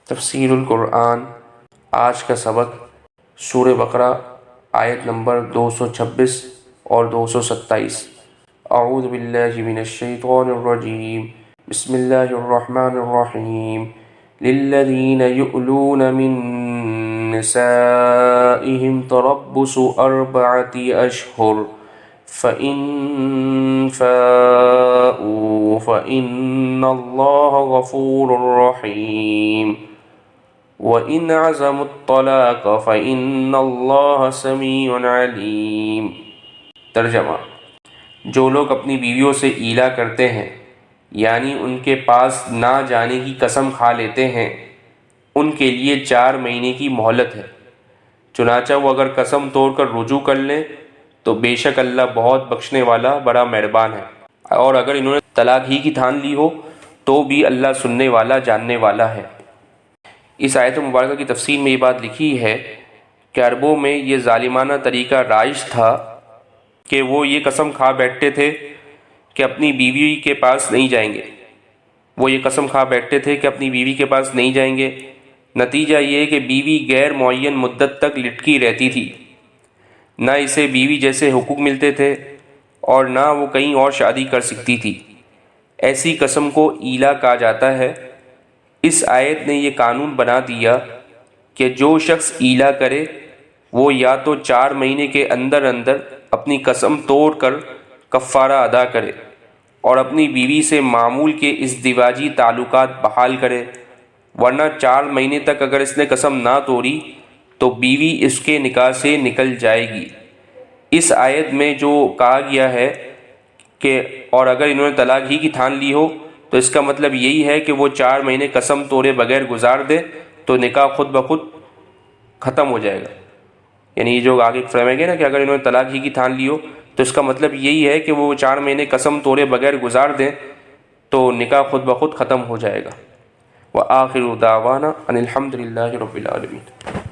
تفسیر القرآن آج کا سبق سورہ بقرہ آیت نمبر 226 اور 227۔ اعوذ باللہ من الشیطان الرجیم، بسم اللہ الرحمن الرحیم۔ للذین یؤلون من نسائہم تربص 4 اشہر فَإِن فَاءُوا فَإِنَّ اللَّهَ غَفُورٌ رَحِيمٌ وَإِنْ عَزَمُوا الطَّلَاقَ فَإِنَّ اللَّهَ سَمِيعٌ عَلِيمٌ۔ ترجمہ: جو لوگ اپنی بیویوں سے ایلا کرتے ہیں یعنی ان کے پاس نہ جانے کی قسم کھا لیتے ہیں، ان کے لیے 4 مہینے کی مہلت ہے۔ چنانچہ وہ اگر قسم توڑ کر رجوع کر لیں تو بے شک اللہ بہت بخشنے والا بڑا مہربان ہے، اور اگر انہوں نے طلاق ہی کی ٹھان لی ہو تو بھی اللہ سننے والا جاننے والا ہے۔ اس آیت مبارکہ کی تفسیر میں یہ بات لکھی ہے کہ عربوں میں یہ ظالمانہ طریقہ رائج تھا کہ وہ یہ قسم کھا بیٹھتے تھے کہ اپنی بیوی کے پاس نہیں جائیں گے۔ وہ یہ قسم کھا بیٹھتے تھے کہ اپنی بیوی کے پاس نہیں جائیں گے۔ نتیجہ یہ کہ بیوی غیر معین مدت تک لٹکی رہتی تھی، نہ اسے بیوی جیسے حقوق ملتے تھے اور نہ وہ کہیں اور شادی کر سکتی تھی۔ ایسی قسم کو ایلا کہا جاتا ہے۔ اس آیت نے یہ قانون بنا دیا کہ جو شخص ایلا کرے وہ یا تو 4 مہینے کے اندر اندر اپنی قسم توڑ کر کفارہ ادا کرے اور اپنی بیوی سے معمول کے ازدواجی تعلقات بحال کرے، ورنہ 4 مہینے تک اگر اس نے قسم نہ توڑی تو بیوی اس کے نکاح سے نکل جائے گی۔ اس آیت میں جو کہا گیا ہے کہ اور اگر انہوں نے طلاق ہی کی ٹھان لی ہو تو اس کا مطلب یہی ہے کہ وہ 4 مہینے قسم توڑے بغیر گزار دے تو نکاح خود بخود ختم ہو جائے گا۔ یعنی یہ جو آگے فرمائے گا نا کہ اگر انہوں نے طلاق ہی کی ٹھان لی ہو تو اس کا مطلب یہی ہے کہ وہ 4 مہینے قسم توڑے بغیر گزار دیں تو نکاح خود بخود ختم ہو جائے گا۔ وآخر دعوانا ان الحمد للہ رب العالمین۔